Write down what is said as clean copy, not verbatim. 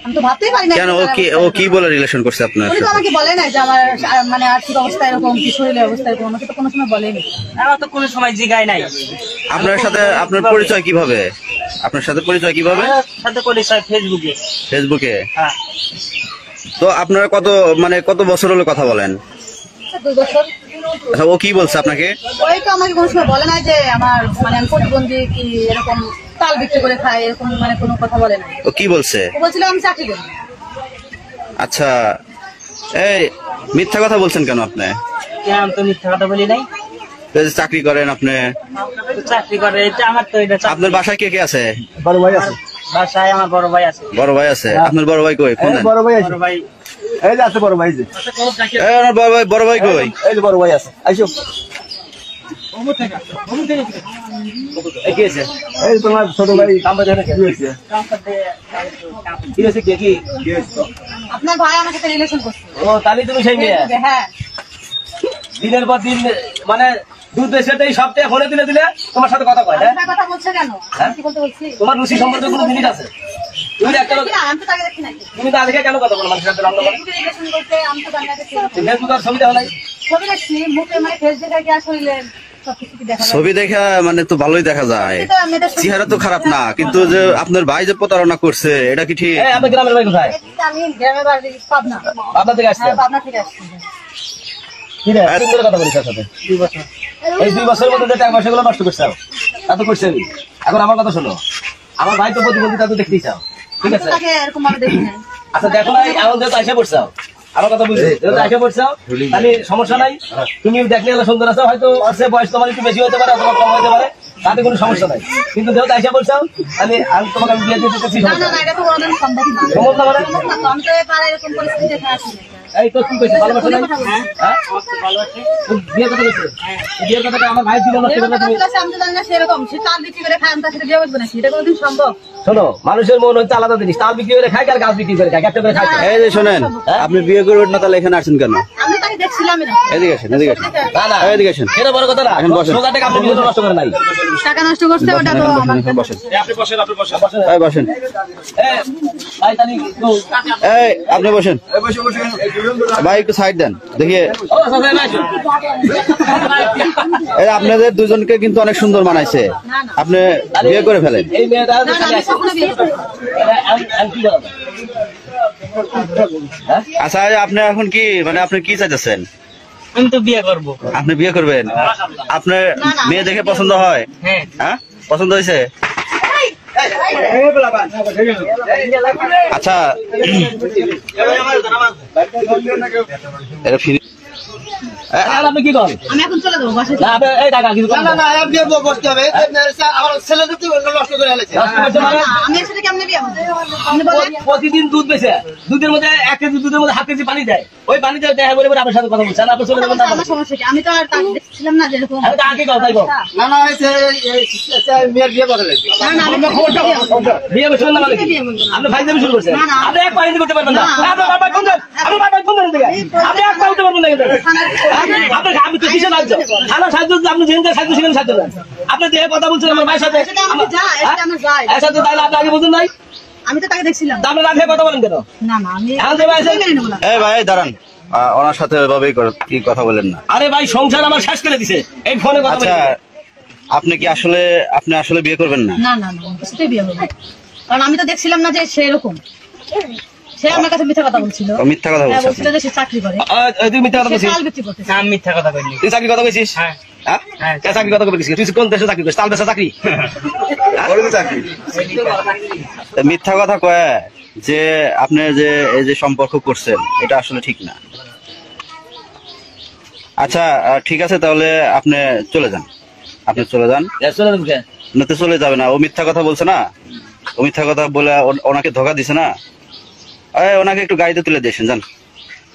আমি তো ভাবতেই পারি না। কেন ও কি বলে রিলেশন করছে আপনার উনি তো সাথে? আমাকে বলে নাই যে আমার মানে আর্থিক অবস্থা এরকম, কি শরীরের অবস্থা এরকম, আমাকে তো কোনো সময় বলেনি। আমার তো কোনো সময় জিগায় নাই। আপনার সাথে আপনার পরিচয় কিভাবে? আপনার সাথে পরিচয় কিভাবে? আমার সাথে পরিচয় ফেসবুকে। ফেসবুকে? হ্যাঁ। তো আপনারা কত বছর হলো কথা বলেন? 2 বছর। আচ্ছা, ও কি বলছে আপনাকে? ওই তো আমাকে কোনো সময় বলে না যে আমার মানে আমি প্রতিবন্ধী কি এরকম তাল বিক্রি করে খাই, এরকম মানে কোনো কথা বলে না। ও কি বলছে? ও বলছিল আমি চাকরি করি। আচ্ছা, এই মিথ্যা কথা বলছেন কেন আপনি? আমি তো মিথ্যা কথা বলি নাই। এই যে চাকরি করেন আপনি, চাকরি করে এটা আমার তো এটা চাকরি। আপনার বাসায় কে কে আছে? বড় ভাই আছে, বাসায় আমার বড় ভাই আছে। বড় ভাই আছে? আপনার বড় ভাই কই? ফোন দেন। বড় ভাই আছে, বড় ভাই এই যে আছে বড় ভাই, যে এই আমার বড় ভাই কই? এই যে বড় ভাই আছে, আইসো। এই কি আছে? এই তোমার ছোট ভাই কামবা জানে কি হয়েছে? কি হয়েছে? কি হয়েছে? আপনার ভাই আমার সাথে রিলেশন করছে। ও তাহলে তুমি সেই মেয়ে হ্যাঁ। দিনের পর দিন মানে দুধ বেশি সপ্তাহে ফোনে দিলে তোমার সাথে কথা কয়, হ্যাঁ? আপনার কথা বলছে কেন? আমি কি বলতে বলছি? তোমার রুচি সম্পর্কে কোনো জিনিস আছে? তুমি একটা লোক, না, আমি তো তাকে দেখি নাই। তুমি তো আজকে কেন কথা বলো মানুষের সাথে? ফেসবুকে রিলেশন করতে আমি তো জানি না যে সেরকম। ফেসবুক আর ছবি দেওয়া নাই? ছবি দেখছি, মুখে মানে ফেস দেখে কি আসলে সবকিছু কি দেখা যায়? ছবি দেখা মানে তো ভালোই দেখা যায়, এটা মেয়েদের ছবি- চেহারা তো খারাপ না, কিন্তু যে আপনার ভাই যে প্রতারণা করছে এটা কি ঠিক? এই আপনার গ্রামের ভাই কোথায়? এটা আমি গ্রামের বাড়ি পাবনা। আপনার থেকে আসছে? হ্যাঁ, পাবনা থেকে আসছি। কি রে তুমি কথা বলিস তার সাথে? 2 বছর। এই 2 বছরের মধ্যে যে টাকা পয়সাগুলো নষ্ট করছে, তা তো করছে। এখন আমার কথা শোনো, আমার ভাই তো প্রতিবন্ধী, তা তো দেখতেই চাও, ঠিক আমি আছে? তো তাকে এরকম ভাবে দেখি নাই। আচ্ছা দেখো না, এমন যেহেতু আইসা পড়ছাও, আমার কথা বুঝছো, যেহেতু আইসা পড়ছাও তাহলে সমস্যা নাই। তুমি দেখলে এলো সুন্দর আছো, হয়তো সে বয়স তোমার একটু বেশি হতে পারে অথবা কম হতে পারে, তাতে কোনো সমস্যা নাই। কিন্তু যেহেতু আইসা পড়ছাও তাহলে আমি তোমাকে বিয়ে দিতে চাচ্ছি। না না না, এটা তো কোনোদিন সম্ভব না। সম্ভব না মানে? সম্ভব না তো, আমি তো এবার এরকম পরিস্থিতি দেখে আসি নাই। এই তো কি কইছিস, ভালোবাসা নাই? হ্যাঁ? হ্যাঁ, আমার তো ভালো আছে। বিয়ে কথা বলছে, বিয়ের কথাটা আমার ভাই ছিল না, এরকম কথা বলছে, আমি তো জানি না সেরকম। সে তার বিক্রি করে খায়, আমি তার সাথে বিয়ে করবো নাকি? এটা কোনোদিন সম্ভব? শোনো, মানুষের মন হচ্ছে আলাদা জিনিস। তাল বিক্রি করে খায় আর গাছ বিক্রি করে খায়, একটা করে খায়। এই যে শোনেন, আপনি বিয়ে করবেন না তাহলে এখানে আসেন কেন? আমি তাকে দেখছিলামই না। এদিকে আসেন, এদিকে আসেন, না না, এদিকে আসেন। এটা বড় কথা না। এখন বসেন। সোজা টাকা আপনি বিয়ে নষ্ট করে নাই। টাকা নষ্ট করছে, ওটা তো আমার এখন বসেন, আপনি বসেন, আপনি বসেন। এই বসেন, ভাই তাহলে একটু এই আপনি বসেন ভাই, একটু সাইড দেন দেখিয়ে। ও সাথে নাই। এই আপনাদের দুজনকে কিন্তু অনেক সুন্দর মানাইছে, আপনি বিয়ে করে ফেলেন। এই মেয়েটা না না, আমি কখনো বিয়ে করবো না। আমি কি বলবো? আচ্ছা, আপনি এখন কি মানে আপনি কি চাইতেছেন? আমি তো বিয়ে করব। আপনি বিয়ে করবেন? আপনার মেয়ে দেখে পছন্দ হয়? হ্যাঁ। হ্যাঁ, পছন্দ হয়েছে? আচ্ছা, এটা ফিনি আপনি কি করেন? আমি এখন চলে যাবো বাসায়। না আপনি এই টাকা কিছু করেন না। বসতে হবে, আমার ছেলে তো নষ্ট করে ফেলেছে। আমি এর সাথে কেমনে বিয়ে করবো? আপনি বলেন। প্রতিদিন দুধ বেচে, দুধের মধ্যে 1 কেজি দুধের মধ্যে 1/2 কেজি পানি দেয়। ওই পানিতে দেখা বলে আপনার সাথে কথা বলছেন, আপনি চলে যাবেন না। আমার সমস্যা কি? আমি তো আর তাকে দেখছিলাম না যেরকম। আমি তো আগে কথা বলবো। না না, মেয়ের বিয়ে করে ফেলেছে। না না, আমি খবরটা বিয়ে বসবেন না মানে কি? আপনি ভাই যাবে শুরু করছেন। আপনি এক পানি করতে পারবেন না। আপনার বাবা কোন দেন? আপনার বাবা কোন দেন থেকে? আপনি এক পানি করতে পারবেন না কিন্তু। আপনি তো কিসে লাগছে? থানা সাহায্য আপনি যেখানে সাহায্য সেখানে সাহায্য দেন। আপনি যে কথা বলছেন আমার ভাইয়ের সাথে, এটা আমি যাই, এটা আমার যাই। এর সাথে তাহলে আপনি আগে বুঝুন নাই? আমি তো তাকে দেখছিলাম। তা আপনি রাখে কথা বলেন কেন? না না, আমি এখন যে ভাই আছে- মেনে নেবো না। এই ভাই দাঁড়ান, ওনার সাথে এভাবেই কি কথা বলেন না। আরে ভাই সংসার আমার শেষ করে দিছে এই ফোনে কথা আচ্ছা, বলে। আপনি আসলে বিয়ে করবেন না? না না না, কিছুতেই বিয়ে হবে না। কারণ আমি তো দেখছিলাম না যে সে এরকম। সে আমার কাছে মিথ্যা কথা বলছিল। ও মিথ্যা কথা হ্যাঁ, বলছে বলছিল যে সে চাকরি করে। তুই মিথ্যা কথা সে বলছিস? চাল বিক্রি করতেছে। আমি মিথ্যা কথা কইনি। তুই চাকরি কথা বলছিস? হ্যাঁ। হ্যাঁ হ্যাঁ। কে চাকরি কথা বলছিস? তুই কোন দেশে চাকরি করিস? তাল দেশে চাকরি? তা মিথ্যা কথা কয় যে আপনি যে এই যে সম্পর্ক করছেন এটা আসলে ঠিক না। আচ্ছা, ঠিক আছে, তাহলে আপনি চলে যান, আপনি চলে যান। চলে যাবেন কে? না তো চলে যাবে না, ও মিথ্যা কথা বলছে না, ও মিথ্যা কথা বলে ওনাকে ধোকা দিছে না। ওনাকে একটু গাড়িতে তুলে দিয়েছেন, যান।